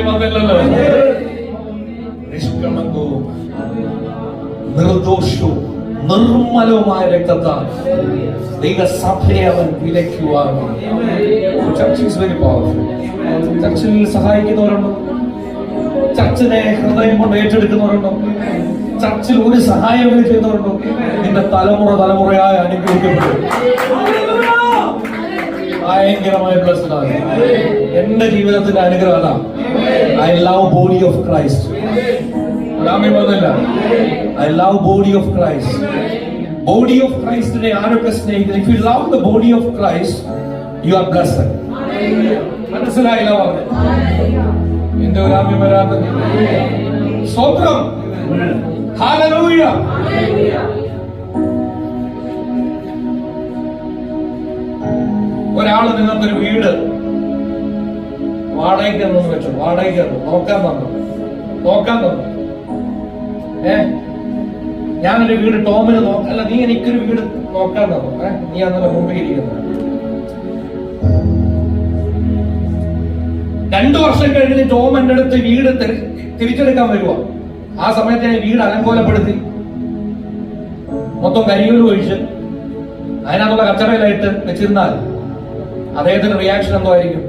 വന്നില്ലല്ലോ. നിഷ്കളങ്കവും നിർദോഷവും നിർമ്മലവുമായ രക്തത്താൽ ദൈവസഭയെ അവൻ വിലയ്ക്കുവാൻ. Church is very powerful. ചർച്ചിൽ സഹായിക്കുന്നവരുണ്ടോ? ചർച്ചിനെ ഹൃദയം കൊണ്ട് ഏറ്റെടുക്കുന്നവരുണ്ടോ? ചർച്ചിൽ ഒരു സഹായം ചെയ്യുന്നവരുണ്ടോ? നിന്റെ തലമുറയായി അനുഗ്രഹിക്കപ്പെടും. ഭയങ്കരമായ ബ്ലെസ്ഡ് ആണ്. എന്റെ ജീവിതത്തിന്റെ അനുഗ്രഹം അതാ. I love body of Christ. I love body of Christ. Body of ക്രൈസ്റ്റിനെ ആരൊക്കെ സ്നേഹിക്കുന്നു? If you love the body of Christ you are blessed. മനസ്സിലായില്ല പറഞ്ഞത്? എന്റെ ഒരു ആമേൻ വരാതെ സ്തോത്രം. ഹല്ലേലൂയ. ഒരാള് നിങ്ങൾക്കൊരു വീട് വാടകയ്ക്ക് വെച്ചു, വാടകയ്ക്ക് നോക്കാൻ തന്നു. ഞാനൊരു വീട് ടോമിന് അല്ല, നീ എനിക്കൊരു വീട് നോക്കാൻ തന്നു. നീ അന്നലെ മുമ്പേ ഇരിക്കുന്നത്. 2 വർഷം കഴിഞ്ഞ് ടോം എന്റെ അടുത്ത് വീട് തിരിച്ചെടുക്കാൻ വരുവാ. ആ സമയത്ത് ഞാൻ വീട് അലങ്കോലപ്പെടുത്തി, മൊത്തം കരിയൂര് ഒഴിച്ച് അതിനകത്തുള്ള കച്ചറയിലായിട്ട് വെച്ചിരുന്നാൽ അദ്ദേഹത്തിന്റെ റിയാക്ഷൻ എന്തോ ആയിരിക്കും?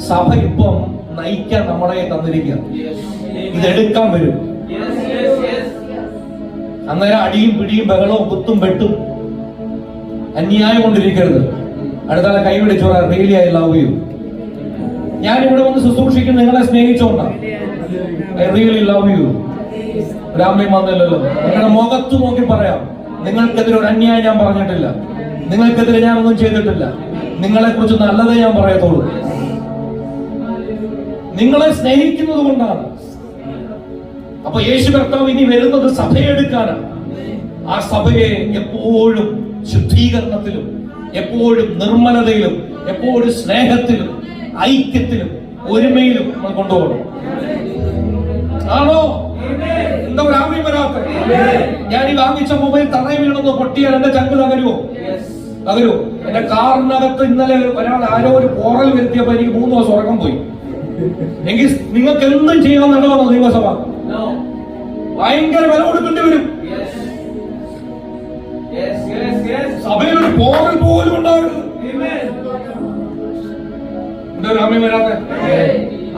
സഭ ഇപ്പം നയിക്കാൻ നമ്മളെ തന്നിരിക്കുക, ഇതെടുക്കാൻ വരും. അന്നേരം അടിയും പിടിയും ബഹളവും കുത്തും വെട്ടും അന്യായം കൊണ്ടിരിക്കരുത്. അടുത്താളെ കൈപിടിച്ചോ, റിയലി ഐ ലവ് യു. ഞാൻ ഇവിടെ വന്ന് ശുശ്രൂഷിക്കും നിങ്ങളെ സ്നേഹിച്ചോണ്ടാണ്. I really love you. രാമയും വന്നില്ലല്ലോ. നിങ്ങളുടെ മുഖത്ത് നോക്കി പറയാം, നിങ്ങൾക്കെതിരെ ഒരു അന്യായം ഞാൻ പറഞ്ഞിട്ടില്ല, നിങ്ങൾക്കെതിരെ ഞാൻ ഒന്നും ചെയ്തിട്ടില്ല, നിങ്ങളെ കുറിച്ച് നല്ലതേ ഞാൻ പറയത്തുള്ളൂ. നിങ്ങളെ സ്നേഹിക്കുന്നത് കൊണ്ടാണ്. അപ്പൊ യേശു കർത്താവ് ഇനി വരുന്നത് സഭയെ എടുക്കാനാണ്. ആ സഭയെ എപ്പോഴും ശുദ്ധീകരണത്തിലും, എപ്പോഴും നിർമ്മലതയിലും, എപ്പോഴും സ്നേഹത്തിലും, ഐക്യത്തിലും, ഒരുമയിലും നമ്മൾ കൊണ്ടുപോകണം. ആണോ? എന്താ ഒരു ആമേൻ വരാത്ത? ഞാൻ ഈ വാങ്ങിച്ച മൊബൈൽ തറയിൽ വീണെന്ന് പൊട്ടിയാൽ എന്റെ ചങ്ക് തകരുമോ? എന്റെ കാറിനകത്ത് ഇന്നലെ ആരോ ഒരു പോറൽ വരുത്തിയപ്പോ എനിക്ക് 3 ദിവസം ഉറക്കം പോയി. എങ്കിൽ നിങ്ങൾക്ക് എന്തും ചെയ്യാൻ നടന്നോ ദൈവസഭ? ഭയങ്കര വില കൊടുക്കേണ്ടി വരും. സഭയിൽ ഒരു പോറൽ പോലും ഉണ്ടാവരുത്. എന്താ ഒരു ആമേൻ വരാത്ത?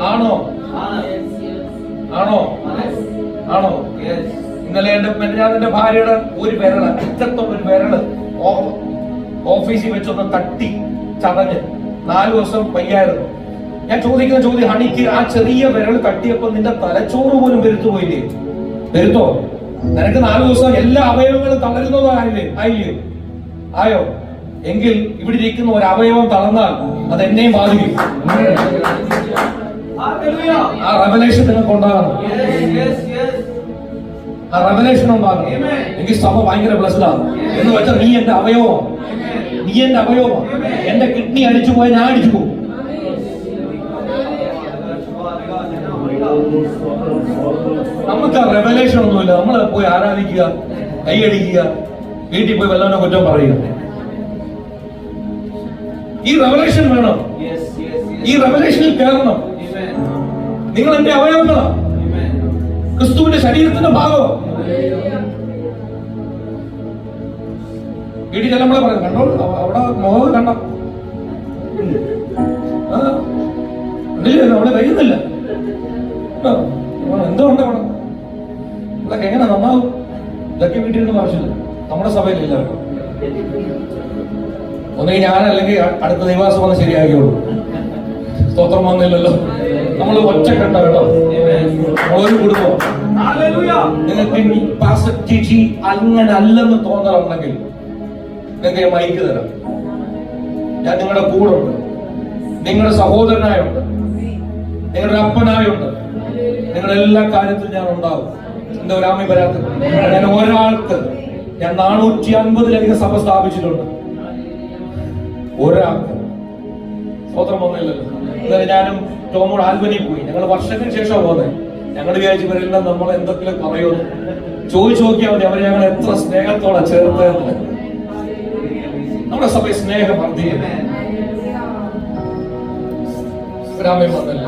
ആണോ? ഇന്നലെ എന്റെ ഭാര്യയുടെ ഒരു വിരള്, അറ്റത്തൊരു വിരള് ഓഫീസിൽ വെച്ചൊന്ന് തട്ടി ചതഞ്ഞ് 4 ദിവസം വയ്യായിരുന്നു. ഞാൻ ചോദിക്കുന്ന ചോദ്യം, ഹണിക്ക് ആ ചെറിയ വിരൽ തട്ടിയപ്പോ നിന്റെ തലച്ചോറ് പോലും പെരുത്തു പോയില്ലേ? പെരുത്തോ? നിനക്ക് 4 ദിവസം എല്ലാ അവയവങ്ങളും തളരുന്നതോ ആയില്ലയോ? ആയോ? എങ്കിൽ ഇവിടെ ഇരിക്കുന്ന ഒരു അവയവം തളർന്നാൽ അത് എന്നെയും ബാധിക്കും. ആ റെവലേഷൻ നിങ്ങൾക്ക് ഉണ്ടാകണം. ആ റെവലേഷൻ ഉണ്ടാകണം. എനിക്ക് സഭ ഭയങ്കര ബ്ലെസ്ഡാണ് എന്ന് വെച്ചാൽ നീ എന്റെ അവയവമാണ്. എന്റെ കിഡ്നി അടിച്ചു പോയാൽ ഞാൻ അടിച്ചു പോകും. നമുക്ക് ആ റെവലേഷൻ ഒന്നുമില്ല. നമ്മൾ പോയി ആരാധിക്കുക, കൈയടിക്കുക, വീട്ടിൽ പോയി വല്ലവനെ കുറ്റം പറയുക. ഈ റെവലേഷൻ വേണം. ഈ റെവലേഷനിൽ കയറണം. നിങ്ങൾ എന്റെ അവയവങ്ങളാണ്, ക്രിസ്തുവിന്റെ ശരീരത്തിന്റെ ഭാഗമാണ്. വീട്ടിൽ നമ്മളെ പറയാം, കണ്ടോ അവിടെ മുഖം കണ്ട അവിടെ കഴിയുന്നില്ല, എന്തോ ഉണ്ട് അവിടെ, ഇതൊക്കെ എങ്ങനെ നന്നാവും? ഇതൊക്കെ വീട്ടിൽ നിന്ന് ആവശ്യമില്ല. നമ്മുടെ സഭയിലില്ല. ഒന്നെങ്കിൽ ഞാൻ അല്ലെങ്കിൽ അടുത്ത നിവാസം വന്ന് ശരിയാക്കിയോളൂ. സ്തോത്രം വന്നില്ലല്ലോ. നമ്മൾ ഒറ്റക്കെട്ട കേട്ടോ, നമ്മളൊരു കുടുംബം. നിങ്ങൾക്ക് അങ്ങനെ അല്ലെന്ന് തോന്നലുണ്ടെങ്കിൽ നിങ്ങൾക്ക് ഞാൻ മൈക്ക് തരാം. ഞാൻ നിങ്ങളുടെ കൂടെ ഉണ്ട്, നിങ്ങളുടെ സഹോദരനായുണ്ട്, നിങ്ങളുടെ അപ്പനായുണ്ട്, നിങ്ങളുടെ എല്ലാ കാര്യത്തിലും ഞാൻ ഉണ്ടാവും. എന്താ ഒരു ആമേൻ വരാത്തത്? ഞാൻ ഒരാൾക്ക്, ഞാൻ 450-ലധികം സഭ സ്ഥാപിച്ചിട്ടുണ്ട്. ഒരാൾക്ക് സ്തോത്രം വന്നില്ലല്ലോ. എന്നാലും ഞാനും ടോമോട് ആൽബനിൽ പോയി. ഞങ്ങൾ വർഷത്തിന് ശേഷം പോകുന്നത്. ഞങ്ങൾ വിചാരിച്ചു ഇവരെല്ലാം നമ്മൾ എന്തെങ്കിലും പറയുമെന്ന്. ചോദിച്ചു നോക്കിയാൽ മതി അവർ ഞങ്ങൾ എത്ര സ്നേഹത്തോടെ ചേർത്ത്. നമ്മുടെ സഭയിൽ സ്നേഹം വർദ്ധിക്കുന്നു. ഒരാമയും വന്നല്ല.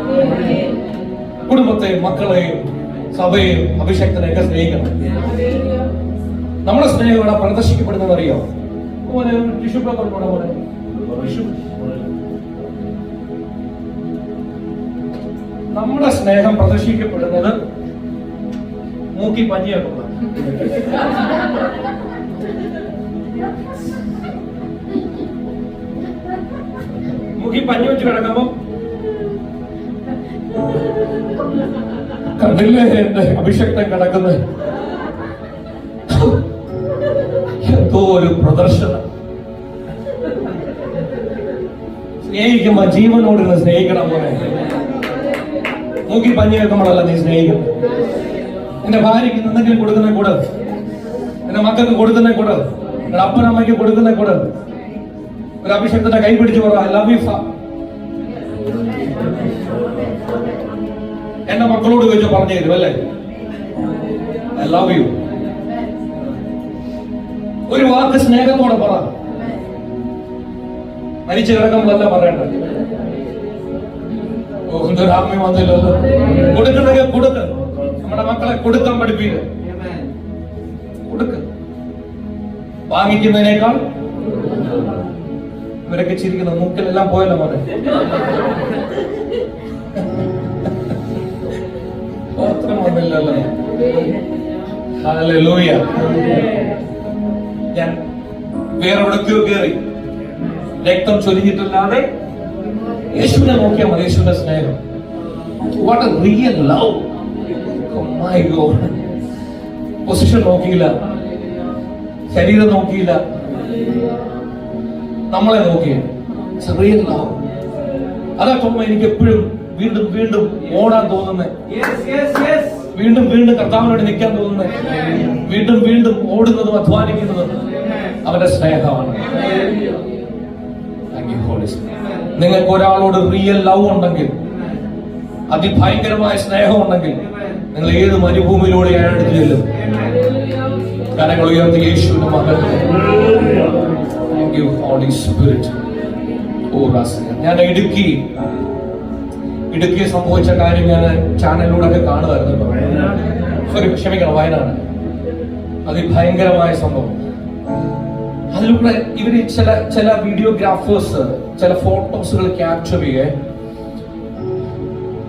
കുടുംബത്തെയും മക്കളെയും സഭയെയും അഭിഷക്തനെയൊക്കെ സ്നേഹിക്കണം. നമ്മുടെ സ്നേഹം ഇവിടെ പ്രദർശിക്കപ്പെടുന്നത് അറിയോ? പോലെ ടിഷ്യൂ പേപ്പർ പോലെ നമ്മുടെ സ്നേഹം പ്രദർശിക്കപ്പെടുന്നത് മൂക്കി പഞ്ഞിയൊക്കെ മൂക്കി പഞ്ഞി വെച്ച് കിടക്കുമ്പോ കണ്ടില്ലേ എന്റെ അഭിഷക്തൻ കിടക്കുന്നത്? എന്തോ ഒരു പ്രദർശനം. സ്നേഹിക്കുമ്പോ ജീവനോടിരുന്ന് സ്നേഹിക്കണം പോലെ. മൂക്കി പഞ്ഞി വെക്കുമ്പോഴല്ല നീ സ്നേഹിക്കണം. എന്റെ ഭാര്യയ്ക്ക് എന്തെങ്കിലും കൊടുക്കുന്ന കൂടെ, എന്റെ മക്കൾക്ക് കൊടുക്കുന്ന കൂടെ, എന്റെ അപ്പനമ്മയ്ക്ക് കൊടുക്കുന്ന കൂടെ ഒരു അഭിഷേകത്തിന്റെ കൈ പിടിച്ചു പറ, ഐ ലവ് യു ഫാ. എന്റെ മക്കളോട് ചോദിച്ചു പറഞ്ഞു തരും അല്ലേ, ഐ ലവ് യു. ഒരു വാക്ക് സ്നേഹത്തോടെ പറ. മരിച്ചു കിടക്കുമ്പോഴല്ല പറയേണ്ടത്. ഓ എന്തൊരു ആത്മീയം വന്നില്ലല്ലോ. കൊടുക്കണമെങ്കിൽ കൊടുക്ക്. നമ്മുടെ മക്കളെ കൊടുക്കാൻ പഠിപ്പിക്കുക. കൊടുക്ക്. വാങ്ങിക്കുന്നതിനേക്കാൾ ഇവരൊക്കെ ചിരിക്കുന്ന മൂക്കിലെല്ലാം പോയല്ലോ മോനെ. ഓർത്തരം വന്നില്ലല്ലോ. ഹല്ലേലൂയ. ഞാൻ വേറെ എവിടേക്കോ കയറി രക്തം ചൊരിഞ്ഞിട്ടില്ലാതെ യേശുവിനെ നോക്കിയാൽ മതി. യേശുവിന്റെ സ്നേഹം. What A real love. My God. Position നോക്കിയില്ല, ശരീരം നോക്കിയില്ല, നമ്മളെ നോക്കി. Real love. അതാ തോന്നുന്നു എനിക്ക് എപ്പോഴും വീണ്ടും വീണ്ടും ഓടാൻ തോന്നുന്നത്, വീണ്ടും വീണ്ടും കർത്താവിനോട് നിൽക്കാൻ തോന്നുന്നത്, വീണ്ടും വീണ്ടും ഓടുന്നതും അധ്വാനിക്കുന്നതും അവന്റെ സ്നേഹമാണ്. നിങ്ങൾക്ക് ഒരാളോട് റിയൽ ലവ് ഉണ്ടെങ്കിൽ, അതിഭയങ്കരമായ സ്നേഹം ഉണ്ടെങ്കിൽ, നിങ്ങൾ ഏത് മരുഭൂമിയിലൂടെ അടുത്ത് ചെല്ലും. കരങ്ങൾ ഉയർത്തി യേശുവിന്റെ മഹത്വം. Thank you holy spirit. ഞാൻ ഇടുക്കി സംഭവിച്ച കാര്യം ഞാൻ ചാനലിലൂടെ ഒക്കെ കാണുമായിരുന്നു. ക്ഷമിക്കണം, വയനാട്. അതിഭയങ്കരമായ സംഭവം. അതിലൂടെ ഇവര് ചില വീഡിയോഗ്രാഫേഴ്സ് ചില ഫോട്ടോസുകൾ ക്യാപ്ചർ ചെയ്യേ.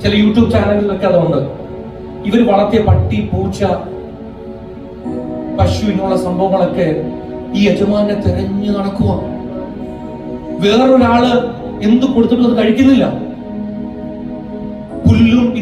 ചില യൂട്യൂബ് ചാനലിലൊക്കെ അതുണ്ട്. ഇവർ വളർത്തിയ പട്ടി, പൂച്ച, പശു എന്നുള്ള സംഭവങ്ങളൊക്കെ ഈ യജമാനെ തെരഞ്ഞു നടക്കുക. വേറൊരാള് എന്ത് കൊടുത്തിട്ടും അത് കഴിക്കുന്നില്ല. പുല്ലും